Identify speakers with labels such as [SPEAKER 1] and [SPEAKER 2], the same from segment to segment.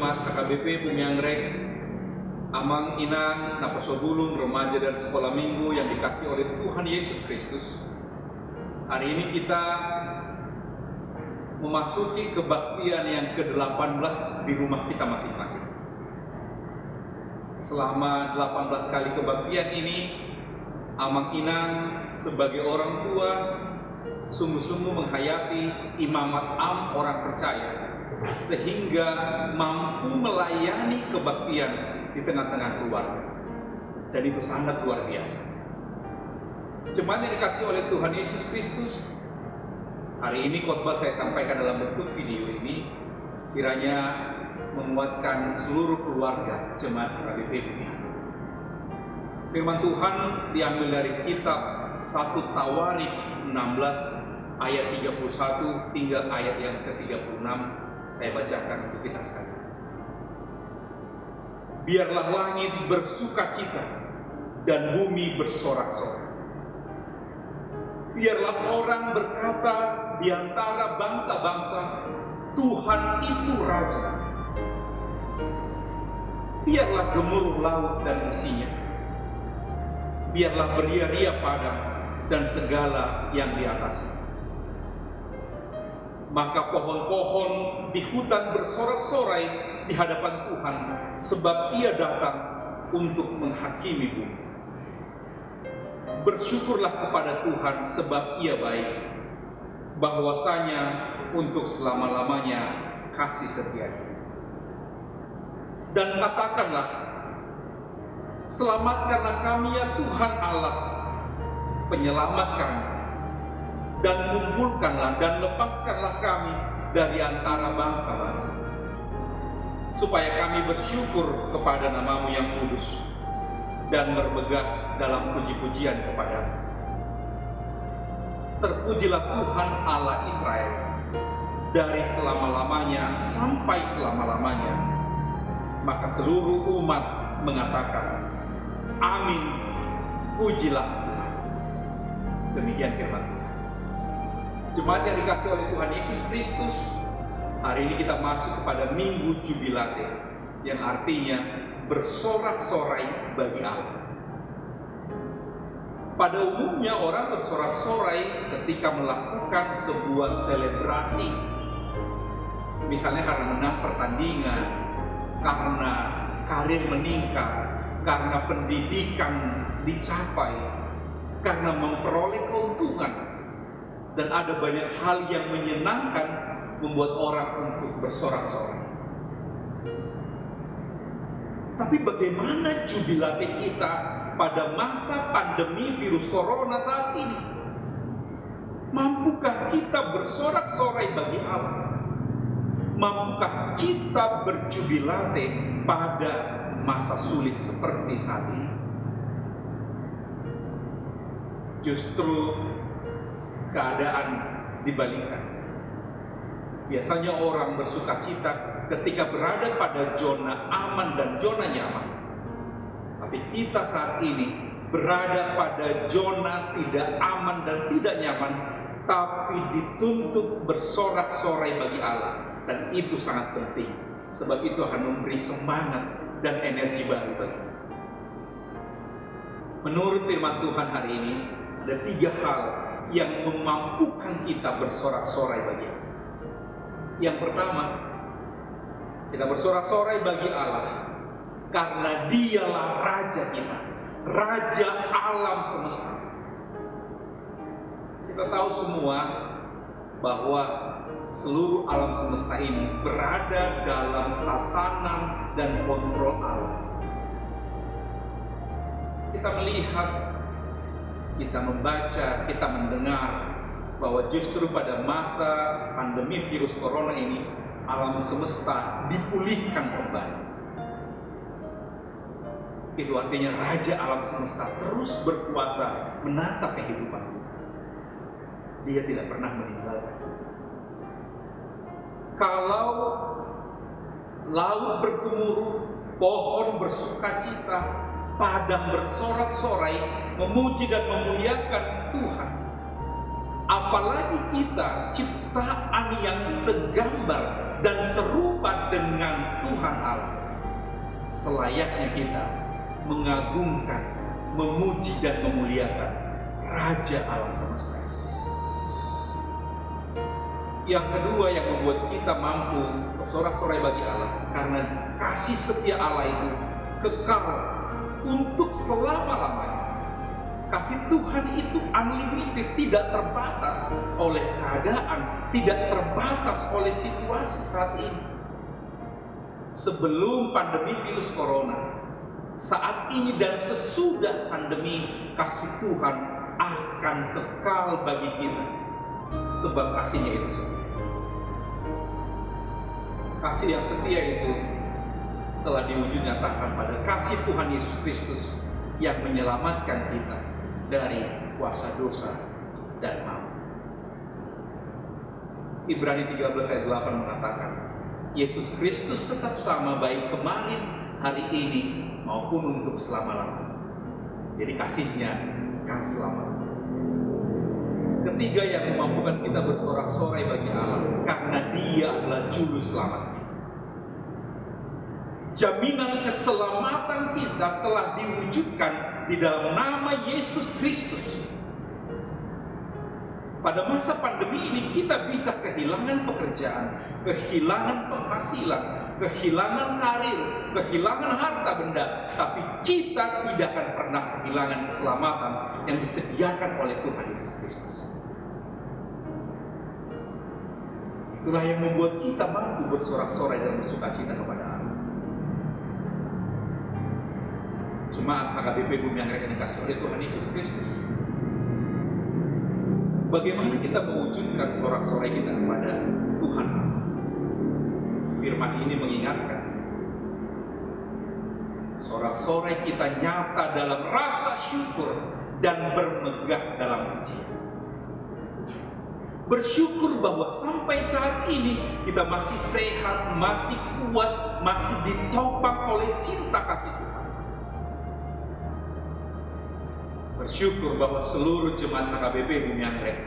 [SPEAKER 1] Jemaat HKBP Bumi Anggrek, Amang Inang, Naposobulung, remaja dan sekolah minggu yang dikasih oleh Tuhan Yesus Kristus. Hari ini kita memasuki kebaktian yang ke-18 di rumah kita masing-masing. Selama 18 kali kebaktian ini, Amang Inang sebagai orang tua sungguh-sungguh menghayati imamat orang percaya, sehingga mampu melayani kebaktian di tengah-tengah keluarga. Dan itu sangat luar biasa. Jemaat yang dikasih oleh Tuhan Yesus Kristus, hari ini khotbah saya sampaikan dalam bentuk video ini kiranya menguatkan seluruh keluarga jemaat HKBP Bumi Anggrek. Firman Tuhan diambil dari kitab 1 Tawarik 16 ayat 31 hingga ayat yang ke-36. Saya bacakan untuk kita sekalian. Biarlah langit bersukacita dan bumi bersorak-sorak. Biarlah orang berkata di antara bangsa-bangsa, Tuhan itu Raja. Biarlah gemuruh laut dan isinya. Biarlah beria-ria padang dan segala yang di atasnya. Maka pohon-pohon di hutan bersorak-sorai di hadapan Tuhan, sebab Ia datang untuk menghakimi bumi. Bersyukurlah kepada Tuhan sebab Ia baik, bahwasanya untuk selama-lamanya kasih setia-Nya. Dan katakanlah, selamatkanlah kami ya Tuhan Allah, penyelamat kami, dan kumpulkanlah dan lepaskanlah kami dari antara bangsa-bangsa, supaya kami bersyukur kepada nama-Mu yang kudus dan bermegah dalam puji-pujian kepada-Mu. Terpujilah Tuhan Allah Israel dari selama-lamanya sampai selama-lamanya. Maka seluruh umat mengatakan, amin, pujilah Tuhan. Demikian firman Tuhan. Jemaat yang dikasih oleh Tuhan Yesus Kristus, hari ini kita masuk kepada Minggu Jubilate, yang artinya bersorak-sorai bagi Allah. Pada umumnya orang bersorak-sorai ketika melakukan sebuah selebrasi, misalnya karena menang pertandingan, karena karir meningkat, karena pendidikan dicapai, karena memperoleh keuntungan. Dan ada banyak hal yang menyenangkan membuat orang untuk bersorak-sorai. Tapi bagaimana jubilate kita pada masa pandemi virus corona saat ini? Mampukah kita bersorak-sorai bagi Allah? Mampukah kita berjubilate pada masa sulit seperti saat ini? Justru keadaan dibalikan. Biasanya orang bersukacita ketika berada pada zona aman dan zona nyaman. Tapi kita saat ini berada pada zona tidak aman dan tidak nyaman, tapi dituntut bersorak-sorai bagi Allah. Dan itu sangat penting, sebab itu akan memberi semangat dan energi baru bagi kita. Menurut firman Tuhan hari ini, ada 3 hal yang memampukan kita bersorak-sorai bagi Allah. Yang pertama, kita bersorak-sorai bagi Allah karena Dialah Raja kita, Raja alam semesta. Kita tahu semua bahwa seluruh alam semesta ini berada dalam tatanan dan kontrol Allah. Kita melihat, kita membaca, kita mendengar bahwa justru pada masa pandemi virus corona ini, alam semesta dipulihkan kembali. Itu artinya Raja alam semesta terus berkuasa menata kehidupan kita. Dia tidak pernah meninggalkan kita. Kalau laut bergemuruh, pohon bersukacita, padang bersorak-sorai, memuji dan memuliakan Tuhan, apalagi kita ciptaan yang segambar dan serupa dengan Tuhan Allah, selayaknya kita mengagungkan, memuji dan memuliakan Raja alam semesta. Yang kedua yang membuat kita mampu bersorak-sorai bagi Allah, karena kasih setia Allah itu kekal untuk selama-lamanya. Kasih Tuhan itu unlimited, tidak terbatas oleh keadaan, tidak terbatas oleh situasi saat ini. Sebelum pandemi virus corona, saat ini dan sesudah pandemi, kasih Tuhan akan kekal bagi kita, sebab kasihnya itu setia. Kasih yang setia itu telah diwujud nyatakan pada kasih Tuhan Yesus Kristus yang menyelamatkan kita dari kuasa dosa dan maut. Ibrani 13 ayat 8 mengatakan, Yesus Kristus tetap sama baik kemarin, hari ini, maupun untuk selama-lamanya. Jadi kasihnya kan selama-lamanya. Ketiga yang memampukan kita bersorak-sorai bagi Allah, karena Dia adalah juru selamat kita. Jaminan keselamatan kita telah diwujudkan di dalam nama Yesus Kristus. Pada masa pandemi ini kita bisa kehilangan pekerjaan, kehilangan penghasilan, kehilangan karir, kehilangan harta benda, tapi kita tidak akan pernah kehilangan keselamatan yang disediakan oleh Tuhan Yesus Kristus. Itulah yang membuat kita mampu bersorak-sorai dan bersukacita kepada Allah. Jemaat HKBP Bumi Anggrek yang dikasih oleh Tuhan Yesus Kristus, bagaimana kita mewujudkan sorak-sorai kita kepada Tuhan? Firman ini mengingatkan, sorak-sorai kita nyata dalam rasa syukur dan bermegah dalam pujian. Bersyukur bahwa sampai saat ini kita masih sehat, masih kuat, masih ditopang oleh cinta kasih Tuhan. Bersyukur bahwa seluruh jemaat HKBP Bumi Anggrek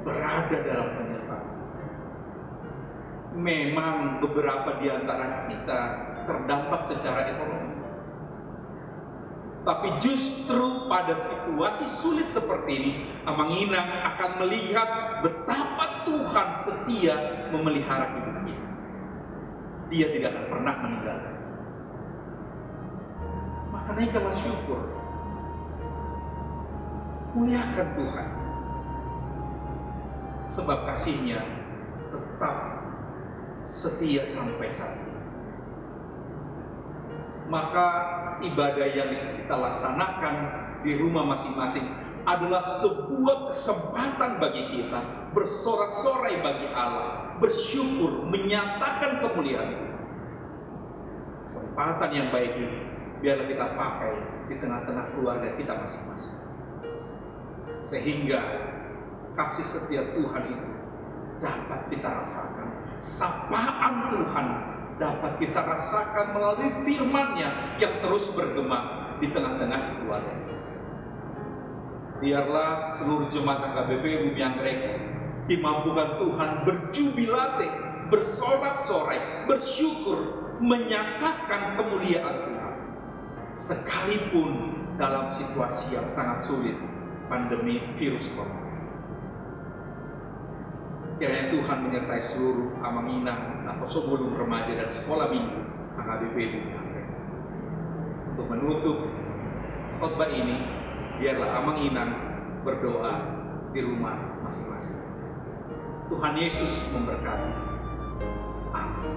[SPEAKER 1] berada dalam penyertaan. Memang beberapa di antara kita terdampak secara ekonomi, tapi justru pada situasi sulit seperti ini, Amang Inang akan melihat betapa Tuhan setia memelihara hidup kita. Dia tidak akan pernah meninggalkan. Maka naikkanlah syukur, muliakan Tuhan, sebab kasih-Nya tetap setia sampai saat ini. Maka ibadah yang kita laksanakan di rumah masing-masing adalah sebuah kesempatan bagi kita bersorak-sorai bagi Allah, bersyukur, menyatakan kemuliaan Tuhan. Kesempatan yang baik ini biarlah kita pakai di tengah-tengah keluarga kita masing-masing, sehingga kasih setia Tuhan itu dapat kita rasakan. Sapaan Tuhan dapat kita rasakan melalui firman-Nya yang terus bergema di tengah-tengah keluarga kita. Biarlah seluruh jemaat HKBP Bumi Anggrek dimampukan Tuhan berjubilate, bersorak-sorai, bersyukur, menyatakan kemuliaan Tuhan, sekalipun dalam situasi yang sangat sulit, pandemi virus corona. Kiranya Tuhan menyertai seluruh Amang Inang atau sebelum remaja dan sekolah minggu HKBP Bumi Anggrek. Untuk menutup khotbah ini, biarlah Amang Inang berdoa di rumah masing-masing. Tuhan Yesus memberkati. Amin.